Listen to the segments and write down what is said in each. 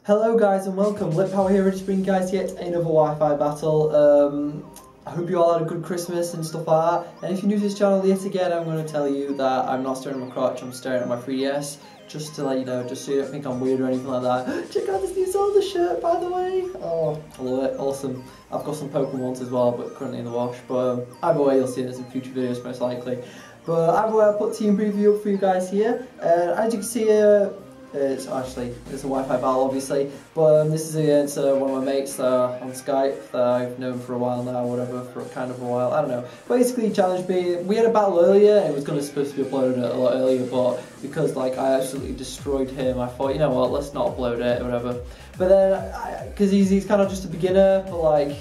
Hello guys and welcome, LitPower here, ready to bring you guys yet another Wi-Fi battle. I hope you all had a good Christmas and stuff like that. And if you're new to this channel yet again, I'm going to tell you that I'm not staring at my crotch, I'm staring at my 3DS. Just to let you know, just so you don't think I'm weird or anything like that. Check out this new Zelda shirt, by the way. Oh, I love it, awesome. I've got some Pokemon ones as well, but currently in the wash. But either way, you'll see this in future videos most likely. But either way, I'll put team preview up for you guys here. As you can see here, it's a Wi-Fi battle obviously, but this is against one of my mates on Skype that I've known for a while now, whatever, for kind of a while, I don't know. Basically he challenged me. We had a battle earlier, and it was supposed to be uploaded a lot earlier, but because like I absolutely destroyed him, I thought, you know what, let's not upload it or whatever. But then, because he's kind of just a beginner, but like,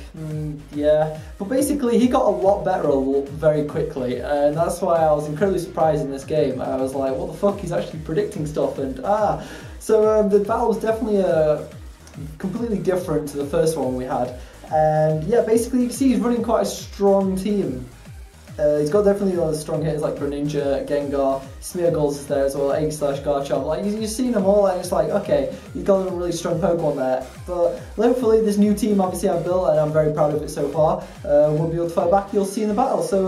yeah. But basically he got a lot better very quickly, and that's why I was incredibly surprised in this game. I was like, what the fuck, he's actually predicting stuff, and So the battle was definitely completely different to the first one we had. And yeah, basically you can see he's running quite a strong team. He's got definitely a lot of strong hitters like Greninja, Gengar, Smeargles is there as well, Egg/Garchomp. Like you've seen them all, and it's like, okay, you've got a really strong Pokemon there. But hopefully this new team obviously I've built, and I'm very proud of it so far, we'll be able to fight back. You'll see in the battle. So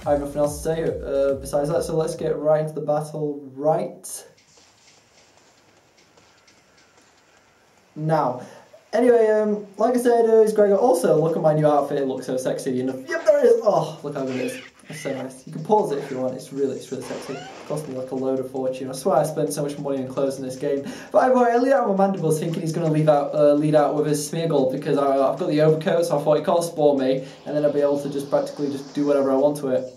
I have nothing else to say besides that, so let's get right into the battle right now. Anyway, like I said, it's Gregor. Also, look at my new outfit, it looks so sexy. And yep, there it is! Oh, look how good it is. It's so nice. You can pause it if you want, it's really sexy. It cost me like a load of fortune. I swear I spent so much money on clothes in this game. But anyway, I lead out with my mandibles thinking he's going to lead out with his Smeargle, because I've got the overcoat, so I thought he can't spore me, and then I'll be able to just practically just do whatever I want to it.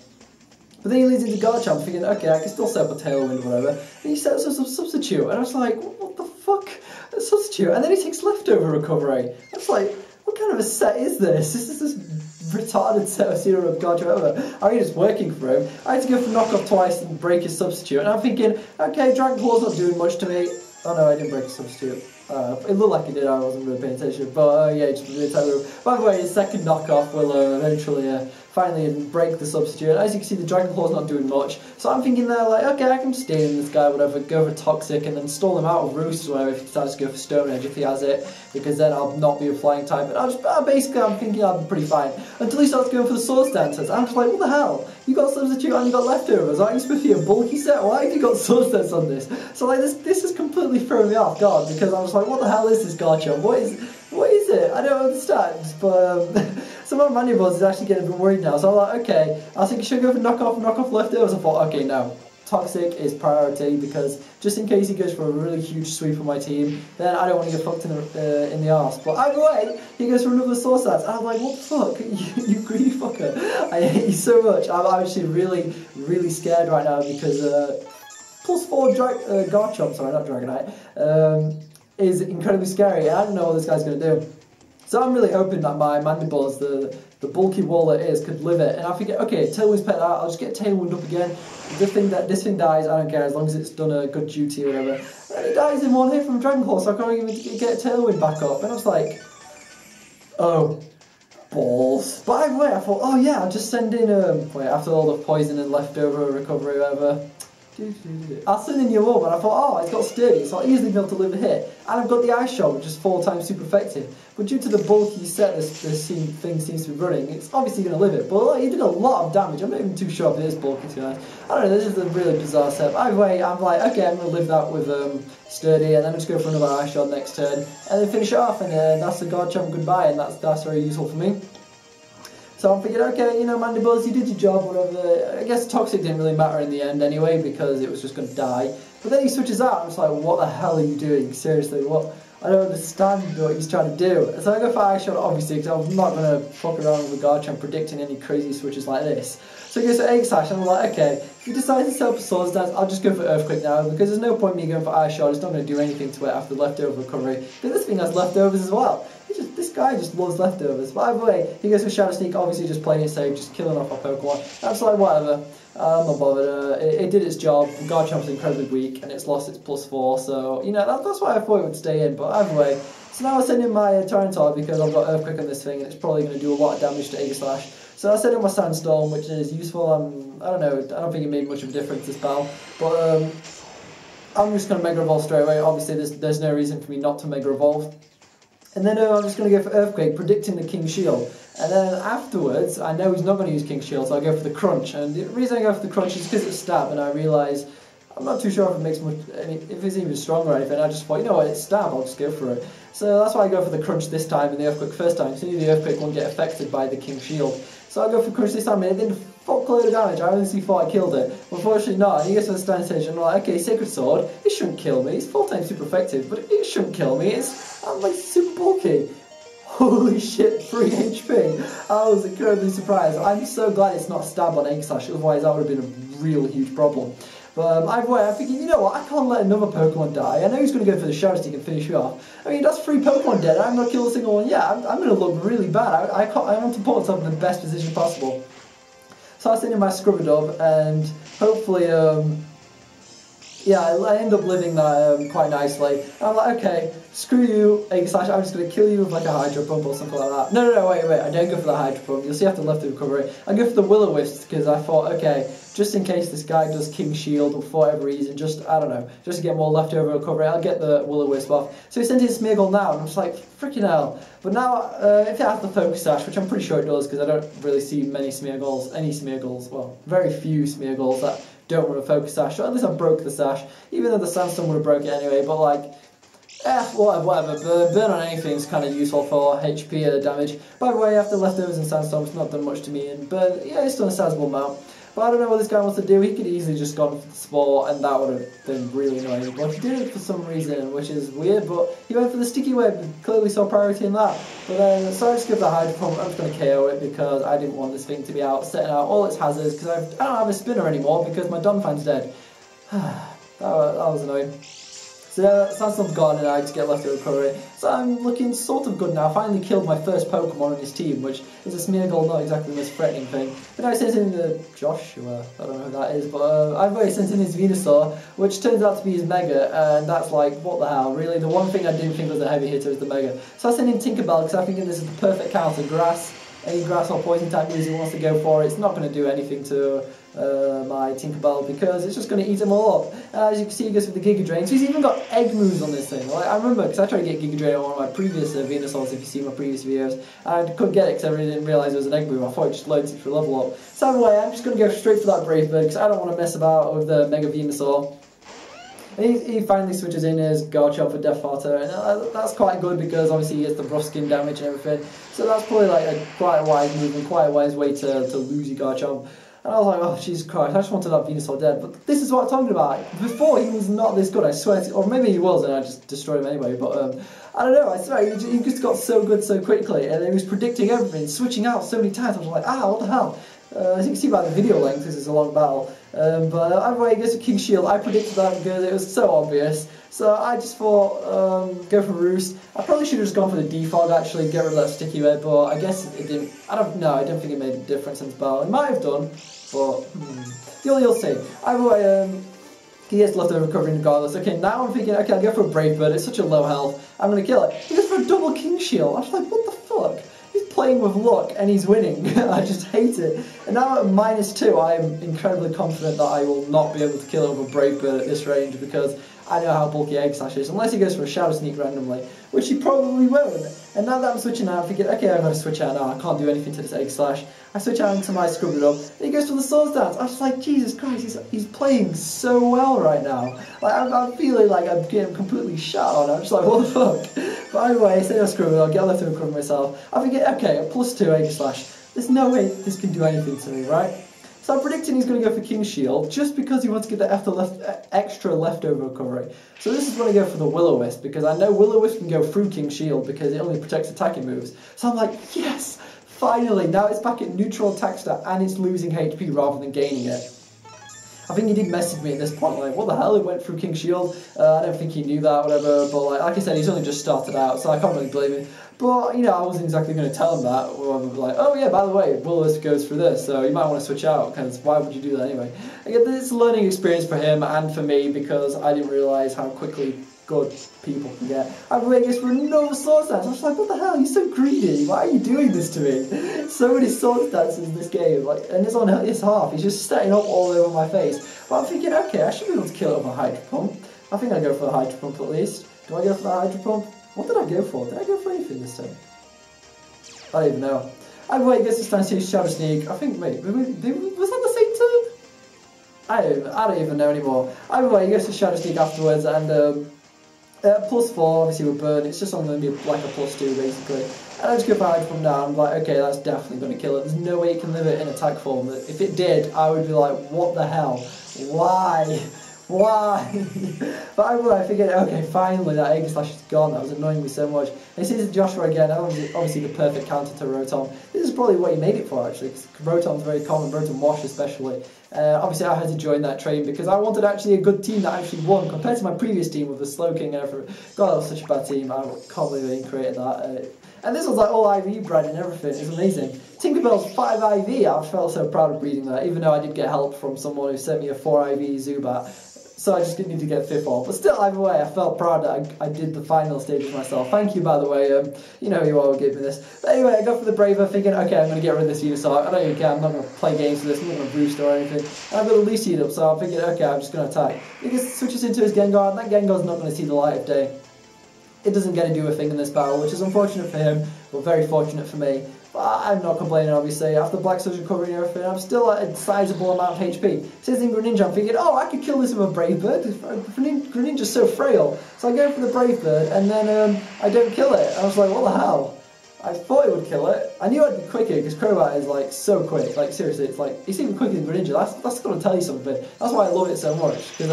But then he leads into Garchomp, thinking, okay, I can still set up a Tailwind or whatever. And he sets up some Substitute, and I was like, what the fuck? A Substitute? And then he takes Leftover Recovery. I was like, what kind of a set is this? This is this retarded set of Zero of Garchomp ever. I mean, it's working for him. I had to go for Knockoff twice and break his Substitute, and I'm thinking, okay, Dragon Claw's not doing much to me. Oh no, I didn't break his Substitute. It looked like it did, I wasn't really paying attention, but yeah, just really tight. By the way, his second knockoff will eventually finally break the Substitute. As you can see, the Dragon Claw's not doing much, so I'm thinking there, like, okay, I can stay in this guy, whatever, go for Toxic, and then stall him out of Roost, or whatever, if he decides to go for Stone Edge, if he has it, because then I'll not be a flying type, and basically I'm thinking I'll be pretty fine, until he starts going for the Swords Dancers. I'm just like, what the hell? You got Substitute and you got Leftovers, aren't you supposed to be a bulky set? Why have you got Swords Dance on this? So like, this has completely thrown me off guard, because I was like, what the hell is this Garchomp? What is it? I don't understand. But some of my mandibles is actually getting a bit worried now. So I'm like, okay. I was thinking, should I go for knockoff Leftovers? I thought, okay, no. Toxic is priority, because just in case he goes for a really huge sweep on my team, then I don't want to get fucked in the arse. But either way, he goes for another Source Dance, and I'm like, what the fuck? you greedy fucker. I hate you so much. I'm actually really scared right now, because +4 Garchomp, sorry, not Dragonite, is incredibly scary, and I don't know what this guy's going to do. So I'm really hoping that my mandibles, the bulky wall it is, could live it. And I think, okay, Tailwind's pet out, I'll just get Tailwind up again. This thing dies, I don't care, as long as it's done a good duty or whatever. And it dies in one hit from Dragon Claw, so I can't even get Tailwind back up. And I was like, oh, balls. But either way, I thought, oh yeah, I'll just send in, wait, after all the poison and Leftover Recovery or whatever, I'll send in your orb, and I thought, oh, it's got Sturdy, so I'll easily be able to live a hit. And I've got the Ice Shot, which is 4 times super effective. But due to the bulky set this thing seems to be running, it's obviously going to live it. But like, he did a lot of damage. I'm not even too sure if it is bulky, to be honest. I don't know, this is a really bizarre set. Either way, I'm like, okay, I'm going to live that with Sturdy, and then I'm just go for another Ice Shot next turn, and then finish it off, and that's the Garchomp goodbye, and that's very useful for me. So I'm thinking, okay, you know, Mandibles, you did your job, whatever. I guess Toxic didn't really matter in the end anyway, because it was just going to die. But then he switches out, and I'm just like, what the hell are you doing? Seriously, what? I don't understand what he's trying to do. So I go for Ice Shot, obviously, because I'm not going to fuck around with Garchomp predicting any crazy switches like this. So he goes for Egg Slash, and I'm like, okay, if he decides to set up a Swords Dance, I'll just go for Earthquake now, because there's no point in me going for Ice Shot. It's not going to do anything to it after Leftover Recovery. But this thing has Leftovers as well. This guy just loves Leftovers. But either way, he goes for Shadow Sneak, obviously just playing it safe, just killing off our Pokemon. That's like, whatever. I'm not bothered. It did its job. Garchomp's incredibly weak, and it's lost its +4, so, you know, that's why I thought it would stay in. But either way, so now I send in my Tyranitar, because I've got Earthquake on this thing, and it's probably going to do a lot of damage to Aegislash. So I sent in my Sandstorm, which is useful. I don't know, I don't think it made much of a difference this battle. But I'm just going to Mega Evolve straight away. Obviously, there's no reason for me not to Mega Evolve. And then I'm just going to go for Earthquake, predicting the King Shield. And then afterwards, I know he's not going to use King Shield, so I go for the Crunch. And the reason I go for the Crunch is because it's stab, and I realise I'm not too sure if it makes much, if it's even stronger or anything. I just thought, you know what, it's stab, I'll just go for it. So that's why I go for the Crunch this time and the Earthquake first time. So the Earthquake won't get affected by the King Shield. So I go for Crunch this time, and it did a fuckload of damage. I honestly thought I killed it. Unfortunately not. And he gets to the stand stage, and I'm like, okay, Sacred Sword, it shouldn't kill me. It's 4 times super effective, but it shouldn't kill me. I'm like super bulky. Holy shit, 3 HP. I was incredibly surprised. I'm so glad it's not stab on Egg Slash, otherwise that would have been a real huge problem. But either way, I'm thinking, you know what, I can't let another Pokemon die. I know he's going to go for the Shadow Stick and finish you off. I mean, that's 3 Pokemon dead, I'm not killing a single one. Yeah, I'm going to look really bad. I want to put myself in the best position possible. So I send in my Scrubadub, and hopefully, yeah, I end up living that quite nicely. And I'm like, okay, screw you, Egg Slash, I'm just going to kill you with like a Hydro Pump or something like that. No, wait, I don't go for the Hydro Pump, you'll see after leftover recovery. I go for the Will-O-Wisp because I thought, okay, just in case this guy does King Shield for whatever reason, just, I don't know, just to get more leftover recovery, I'll get the Will-O-Wisp off. So he sent in Smeargle now, and I'm just like, freaking hell. But now, if it has the Focus Sash, which I'm pretty sure it does because I don't really see any Smeargles, well, very few Smeargles that don't want a Focus Sash, or at least I broke the Sash, even though the Sandstorm would have broke it anyway, but like, whatever, burn on anything is kind of useful for HP damage. By the way, after Leftovers and Sandstorm, it's not done much to me, but yeah, it's done a sizable amount. But I don't know what this guy wants to do. He could easily just gone for the Spore, and that would have been really annoying. But he did it for some reason, which is weird, but he went for the Sticky Web, clearly saw priority in that. But then, so I just give the Hydro Pump, I'm just going to KO it, because I didn't want this thing to be out, setting out all its hazards, because I don't have a spinner anymore, because my Donphan's dead. that was annoying. So yeah, Sandstorm's gone, and I just get leftover recovery. So I'm looking sort of good now. I finally killed my first Pokemon on his team, which is a Smeargle, not exactly the most threatening thing. But now he sends in the Joshua, I don't know who that is, but I've already sent in his Venusaur, which turns out to be his Mega, and that's like, what the hell, really? The one thing I didn't think was a heavy hitter is the Mega. So I sent in Tinkerbell, because I think this is the perfect counter. Grass, any grass or poison type user wants to go for it, it's not going to do anything to my Tinkerbell, because it's just going to eat them all up. As you can see, he goes with the Giga Drain. So he's even got egg moves on this thing. Like, I remember, because I tried to get Giga Drain on one of my previous Venusaurs, if you see my previous videos, and I couldn't get it because I really didn't realise it was an egg move. I thought it just loads it for level up. So anyway, I'm just going to go straight for that Brave Bird, because I don't want to mess about with the Mega Venusaur. And he finally switches in his Garchomp for Death Fodder, and that's quite good because obviously he gets the rough skin damage and everything. So that's probably like quite a wise move and quite a wise way to lose your Garchomp. And I was like, oh Jesus Christ, I just wanted that Venusaur dead. But this is what I'm talking about. Before he was not this good, I swear or maybe he was and I just destroyed him anyway, but I don't know, I swear, he just got so good so quickly, and he was predicting everything, switching out so many times. I was like, what the hell? As you can see by the video length, this is a long battle. But either way, he goes for King Shield. I predicted that because it was so obvious. So I just thought, go for Roost. I probably should have just gone for the Defog actually, get rid of that Sticky Web, but I guess it didn't. I don't think it made a difference in his battle. It might have done, but you'll see. Either way, he gets leftover recovery regardless. Okay, now I'm thinking, okay, I'll go for a Brave Bird. It's such a low health. I'm going to kill it. He goes for a double King Shield. I was like, what the fuck? He's playing with luck and he's winning. I just hate it. And now at -2, I am incredibly confident that I will not be able to kill it with a Brave Bird at this range because I know how bulky Egg Slash is, unless he goes for a Shadow Sneak randomly, which he probably won't. And now that I'm switching out, I'm thinking, okay, I've got to switch out now, I can't do anything to this Egg Slash. I switch out into my Scrubadub, and he goes for the Swords Dance. I was like, Jesus Christ, he's playing so well right now. Like, I'm feeling like I'm getting completely shot on. I'm just like, what the fuck? But anyway, I say I Scrubadub, I'll get left to recover myself. I think, okay, a +2 Egg Slash. There's no way this can do anything to me, right? So I'm predicting he's going to go for King Shield, just because he wants to get the extra leftover recovery. So this is when I go for the Will-O-Wisp, because I know Will-O-Wisp can go through King Shield, because it only protects attacking moves. So I'm like, yes! Finally! Now it's back at neutral attack stat, and it's losing HP rather than gaining it. I think he did message me at this point, like, what the hell, it went through King Shield? I don't think he knew that, whatever, but like I said, he's only just started out, so I can't really blame him. But, you know, I wasn't exactly going to tell him that, or like, oh yeah, by the way, Will-O-Wisp goes through this, so you might want to switch out, because why would you do that anyway? Again, this is a learning experience for him and for me, because I didn't realise how quickly good people can get. I've been waiting for another Swords Dance. I was like, what the hell, you're so greedy, why are you doing this to me? So many Swords Dances in this game, like, and it's on his half, he's just setting up all over my face. But I'm thinking, okay, I should be able to kill it with a Hydro Pump. I think I go for the Hydro Pump at least. Do I go for the Hydro Pump? What did I go for? Did I go for anything this time? I don't even know. Either way, I guess it's time to use Shadow Sneak. I think, wait, was that the same turn? I don't even know anymore. Either way, he goes to Shadow Sneak afterwards, and +4, obviously with Burn, it's just only going to be like a +2 basically. And I just go for Hydro Pump down, I'm like, okay, that's definitely going to kill it. There's no way it can live it in attack form. If it did, I would be like, what the hell? Why? Why? But I figured, okay, finally that Egg Slash is gone. That was annoying me so much. And this is Joshua again, obviously the perfect counter to Rotom. This is probably what he made it for actually, because Rotom's very common, Rotom Wash especially. Obviously I had to join that train because I wanted actually a good team that actually won compared to my previous team with the Slowking and everything. God, that was such a bad team. I can't believe they created that. And this was like all IV bred and everything. It was amazing. Tinkerbell's 5 IV. I felt so proud of breeding that, even though I did get help from someone who sent me a 4 IV Zubat. So I just didn't need to get 5th off. But still, either way, I felt proud that I did the final stages myself. Thank you, by the way. You know you all gave me this. But anyway, I go for the Braver, thinking, okay, I'm going to get rid of this Venusaur. I don't even care. I'm not going to play games with this. I'm not going to boost or anything. And I've got the Leaf up, so I'm thinking, okay, I'm just going to attack. He just switches into his Gengar, and that Gengar's not going to see the light of day. It doesn't get to do a thing in this battle, which is unfortunate for him, but very fortunate for me. But I'm not complaining, obviously. After Black Surge recovering and everything, I'm still at a sizable amount of HP. Says in Greninja, I'm thinking, oh, I could kill this with a Brave Bird. Greninja's so frail. So I go for the Brave Bird, and then I don't kill it. I was like, what the hell? I thought it would kill it. I knew I'd be quicker, because Crobat is like so quick. Like seriously, it's even quicker than Greninja. That's going to tell you something. That's why I love it so much, because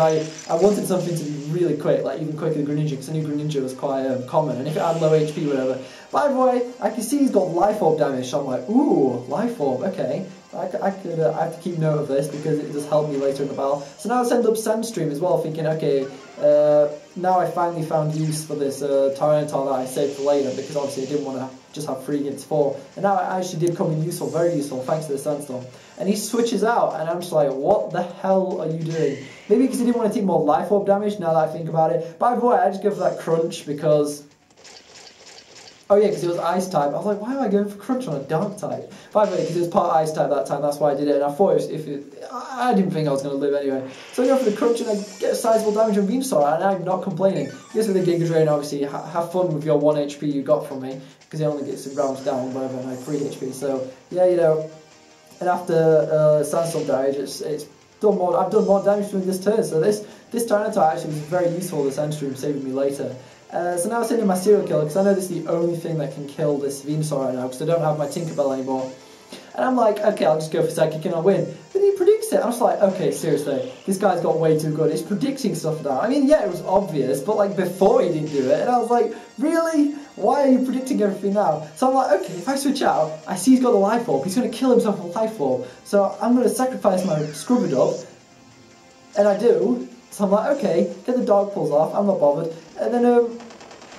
I wanted something to be really quick, like even quicker than Greninja, because I knew Greninja was quite common, and if it had low HP, whatever. By the way, I can see he's got Life Orb damage, so I'm like, ooh, Life Orb, okay. I have to keep note of this because it does help me later in the battle. So now I send up Sandstream as well, thinking, okay, now I finally found use for this Tyranitar that I saved for later, because obviously I didn't want to just have 3 against 4. And now it actually did come in useful, very useful, thanks to the Sandstorm. And he switches out, and I'm just like, what the hell are you doing? Maybe because he didn't want to take more Life Orb damage, now that I think about it. By the way, I just go for that Crunch because... Oh yeah, because it was Ice type. I was like, why am I going for Crunch on a Dark type? By the way, because it was part Ice type that time, that's why I did it. And I thought I didn't think I was going to live anyway. So I go for the Crunch and I get sizable damage on Venusaur, and I'm not complaining. Because with the Giga Drain, obviously, have fun with your 1 HP you got from me, because it only gets some rounds down, whatever, and I have 3 HP. So yeah, you know. And after Sandstorm damage, I've done more damage during this turn. So this Tyranitar actually was very useful. The Sandstream saving me later. So now I'm sending my Serial Killer, because I know this is the only thing that can kill this Venusaur right now, because I don't have my Tinkerbell anymore. And I'm like, okay, I'll just go for Psychic and I'll win. But he predicts it. I was like, okay, seriously, this guy's got way too good. He's predicting stuff now. I mean, yeah, it was obvious, but like before he didn't do it. And I was like, really? Why are you predicting everything now? So I'm like, okay, if I switch out, I see he's got the Life Orb. He's going to kill himself with Life Orb. So I'm going to sacrifice my Scrubadub. And I do. So I'm like, okay, get the Dog Pulls off. I'm not bothered. And then,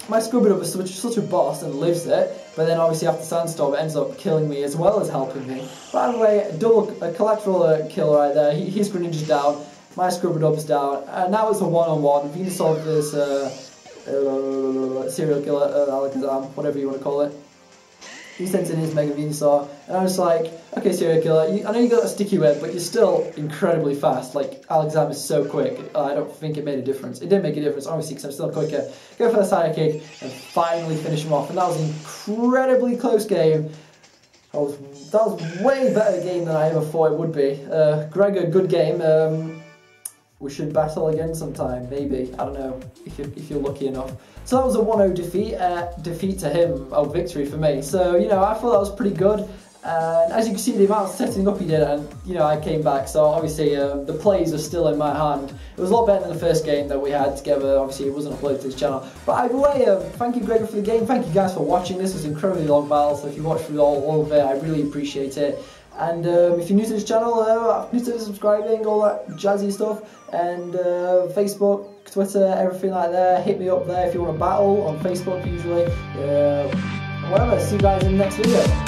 my Scrubadub is such a boss and lives it, but then obviously after Sandstorm it ends up killing me as well as helping me. By the way, a collateral kill right there. His Greninja's down, my Scrubadub's down, and now it's a one-on-one. Venusaur versus Serial Killer, Alakazam, whatever you want to call it. He sends in his Mega Venusaur, and I was like, okay, Serial Killer, I know you got a sticky web, but you're still incredibly fast. Like, Alakazam is so quick, I don't think it made a difference. It didn't make a difference, obviously, because I'm still quicker. Go for the Psychic, and finally finish him off, and that was an incredibly close game. That was way better game than I ever thought it would be. Gregor, good game. We should battle again sometime, maybe. I don't know, if you're lucky enough. So that was a 1-0 defeat to him, victory for me. So, you know, I thought that was pretty good. And as you can see, the amount of setting up he did, and, you know, I came back. So, obviously, the plays are still in my hand. It was a lot better than the first game that we had together. Obviously, it wasn't uploaded to this channel. But either way, thank you, Gregor, for the game. Thank you guys for watching. This was an incredibly long battle. So, if you watched through all of it, I really appreciate it. And if you're new to this channel, consider subscribing, all that jazzy stuff. And Facebook, Twitter, everything like that. Hit me up there if you want to battle on Facebook usually. Whatever, see you guys in the next video.